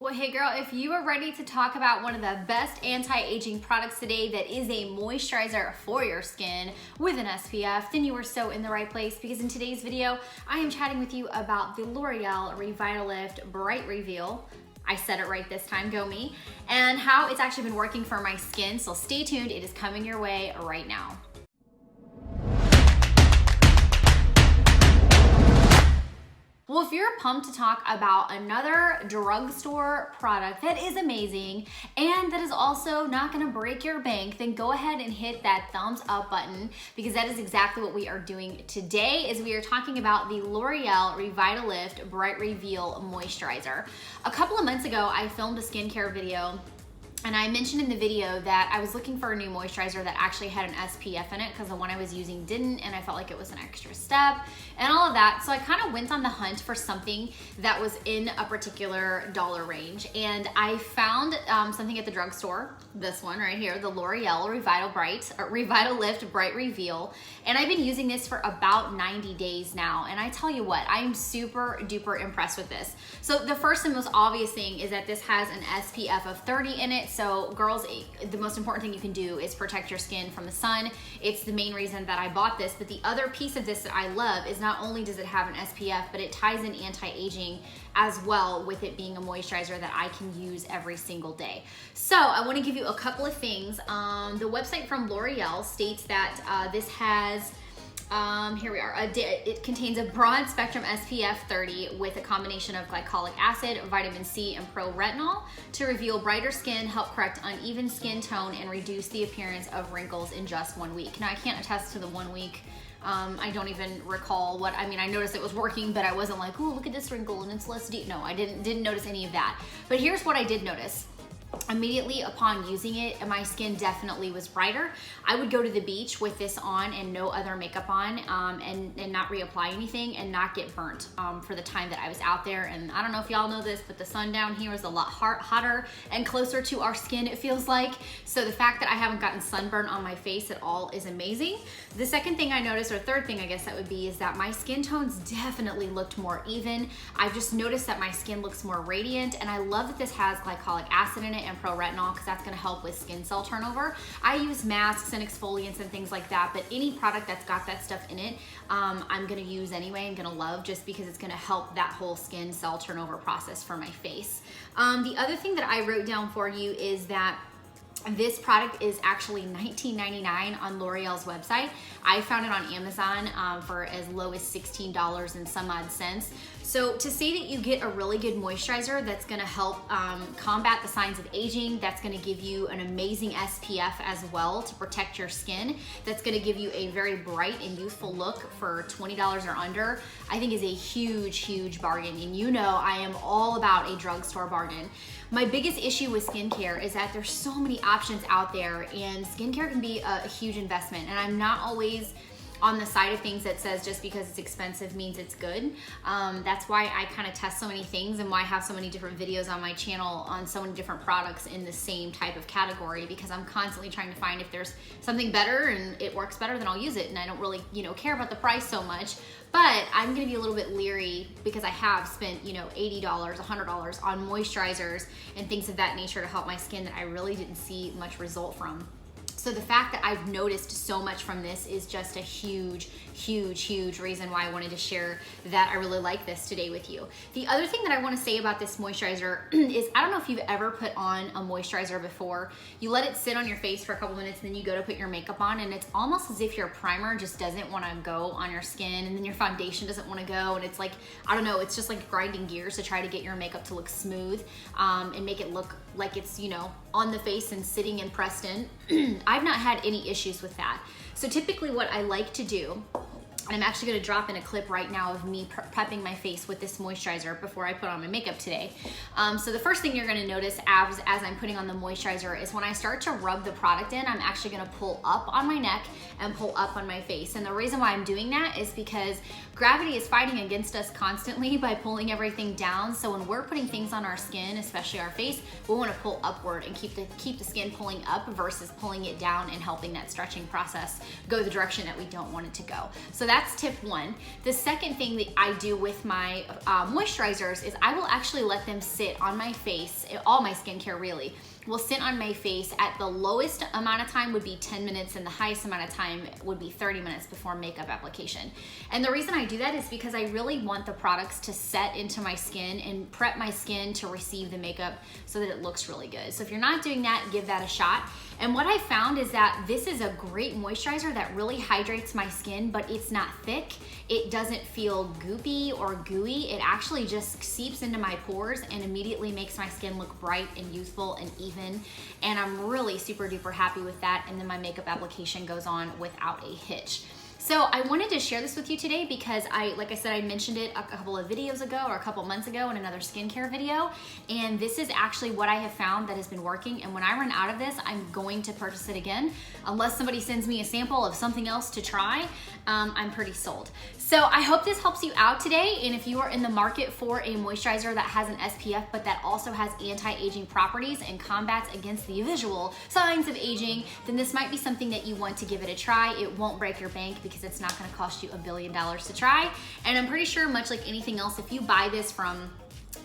Well, hey girl, if you are ready to talk about one of the best anti-aging products today that is a moisturizer for your skin with an SPF, then you are so in the right place, because in today's video, I am chatting with you about the L'Oreal Revitalift Bright Reveal. I said it right this time, go me, and how it's actually been working for my skin. So stay tuned, it is coming your way right now. Well, if you're pumped to talk about another drugstore product that is amazing and that is also not gonna break your bank, then go ahead and hit that thumbs up button, because that is exactly what we are doing today. Is we are talking about the L'Oreal Revitalift Bright Reveal Moisturizer. A couple of months ago, I filmed a skincare video, and I mentioned in the video that I was looking for a new moisturizer that actually had an SPF in it, because the one I was using didn't, and I felt like it was an extra step and all of that. So I kind of went on the hunt for something that was in a particular dollar range, and I found something at the drugstore, this one right here, the L'Oreal Revitalift Bright Reveal, and I've been using this for about 90 days now, and I tell you what, I'm super duper impressed with this. So the first and most obvious thing is that this has an SPF of 30 in it. So girls, the most important thing you can do is protect your skin from the sun. It's the main reason that I bought this. But the other piece of this that I love is not only does it have an SPF, but it ties in anti-aging as well, with it being a moisturizer that I can use every single day. So I want to give you a couple of things. The website from L'Oreal states that this has here we are. It contains a broad spectrum SPF 30 with a combination of glycolic acid, vitamin C, and pro-retinol to reveal brighter skin, help correct uneven skin tone, and reduce the appearance of wrinkles in just 1 week. Now, I can't attest to the 1 week. I don't even recall what, I mean, I noticed it was working, but I wasn't like, oh, look at this wrinkle and it's less deep. No, I didn't notice any of that. But here's what I did notice. Immediately upon using it, my skin definitely was brighter. I would go to the beach with this on and no other makeup on, and not reapply anything and not get burnt for the time that I was out there. And I don't know if y'all know this, but the sun down here is a lot hotter and closer to our skin, it feels like. So the fact that I haven't gotten sunburn on my face at all is amazing. The second thing I noticed, or third thing I guess that would be, is that my skin tones definitely looked more even. I've just noticed that my skin looks more radiant, and I love that this has glycolic acid in it and pro-retinol, because that's going to help with skin cell turnover. I use masks and exfoliants and things like that, but any product that's got that stuff in it, I'm going to use anyway. I'm going to love, just because it's going to help that whole skin cell turnover process for my face. The other thing that I wrote down for you is that this product is actually $19.99 on L'Oreal's website. I found it on Amazon for as low as $16 and some odd cents. So to say that you get a really good moisturizer that's gonna help combat the signs of aging, that's gonna give you an amazing SPF as well to protect your skin, that's gonna give you a very bright and youthful look for $20 or under, I think is a huge, huge bargain. And you know I am all about a drugstore bargain. My biggest issue with skincare is that there's so many options out there, and skincare can be a huge investment, and I'm not always on the side of things that says just because it's expensive means it's good. That's why I kind of test so many things, and why I have so many different videos on my channel on so many different products in the same type of category, because I'm constantly trying to find if there's something better and it works better, then I'll use it. And I don't really, care about the price so much, but I'm gonna be a little bit leery because I have spent, $80, $100 on moisturizers and things of that nature to help my skin that I really didn't see much result from. So the fact that I've noticed so much from this is just a huge, huge, huge reason why I wanted to share that I really like this today with you. The other thing that I want to say about this moisturizer is, I don't know if you've ever put on a moisturizer before. You let it sit on your face for a couple minutes, and then you go to put your makeup on, and it's almost as if your primer just doesn't want to go on your skin, and then your foundation doesn't want to go, and it's like, I don't know, it's just like grinding gears to try to get your makeup to look smooth and make it look like it's, on the face and sitting and pressed in. I've not had any issues with that. So typically what I like to do, and I'm actually gonna drop in a clip right now of me prepping my face with this moisturizer before I put on my makeup today. So the first thing you're gonna notice as I'm putting on the moisturizer is when I start to rub the product in, I'm actually gonna pull up on my neck and pull up on my face. And the reason why I'm doing that is because gravity is fighting against us constantly by pulling everything down. So when we're putting things on our skin, especially our face, we wanna pull upward and keep the skin pulling up versus pulling it down and helping that stretching process go the direction that we don't want it to go. So that's tip one. The second thing that I do with my moisturizers is I will actually let them sit on my face, all my skincare really, will sit on my face at the lowest amount of time would be 10 minutes and the highest amount of time would be 30 minutes before makeup application. And the reason I do that is because I really want the products to set into my skin and prep my skin to receive the makeup so that it looks really good. So if you're not doing that, give that a shot. And what I found is that this is a great moisturizer that really hydrates my skin, but it's not thick. It doesn't feel goopy or gooey. It actually just seeps into my pores and immediately makes my skin look bright and youthful and even. And I'm really super duper happy with that. And then my makeup application goes on without a hitch. So I wanted to share this with you today because like I said, I mentioned it a couple of videos ago or a couple months ago in another skincare video. And this is actually what I have found that has been working. And when I run out of this, I'm going to purchase it again. Unless somebody sends me a sample of something else to try, I'm pretty sold. So I hope this helps you out today. And if you are in the market for a moisturizer that has an SPF, but that also has anti-aging properties and combats against the visual signs of aging, then this might be something that you want to give it a try. It won't break your bank because it's not gonna cost you $1 billion to try. And I'm pretty sure, much like anything else, if you buy this from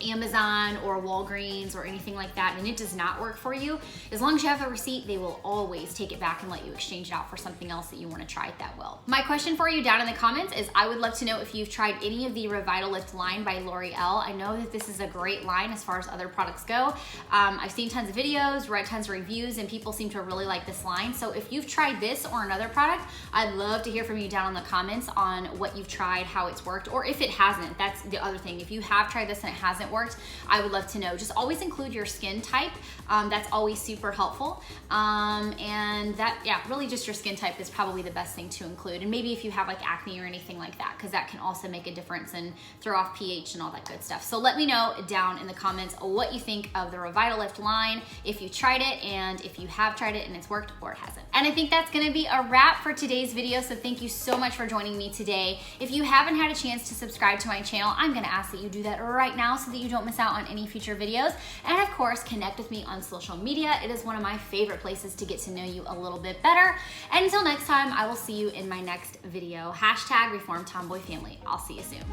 Amazon or Walgreens or anything like that and it does not work for you, as long as you have a receipt, they will always take it back and let you exchange it out for something else that you want to try it that well. My question for you down in the comments is I would love to know if you've tried any of the Revitalift line by L'Oreal. I know that this is a great line as far as other products go. I've seen tons of videos, read tons of reviews, and people seem to really like this line. So if you've tried this or another product, I'd love to hear from you down in the comments on what you've tried, how it's worked, or if it hasn't. That's the other thing. If you have tried this and it hasn't worked, I would love to know. Just always include your skin type. That's always super helpful. And that, yeah, really just your skin type is probably the best thing to include. And maybe if you have like acne or anything like that, because that can also make a difference and throw off pH and all that good stuff. So let me know down in the comments what you think of the Revitalift line, if you tried it, and if you have tried it and it's worked or it hasn't. And I think that's gonna be a wrap for today's video. So thank you so much for joining me today. If you haven't had a chance to subscribe to my channel, I'm gonna ask that you do that right now so that you don't miss out on any future videos. And of course, connect with me on social media. It is one of my favorite places to get to know you a little bit better. And until next time, I will see you in my next video. #ReformTomboyFamily. I'll see you soon.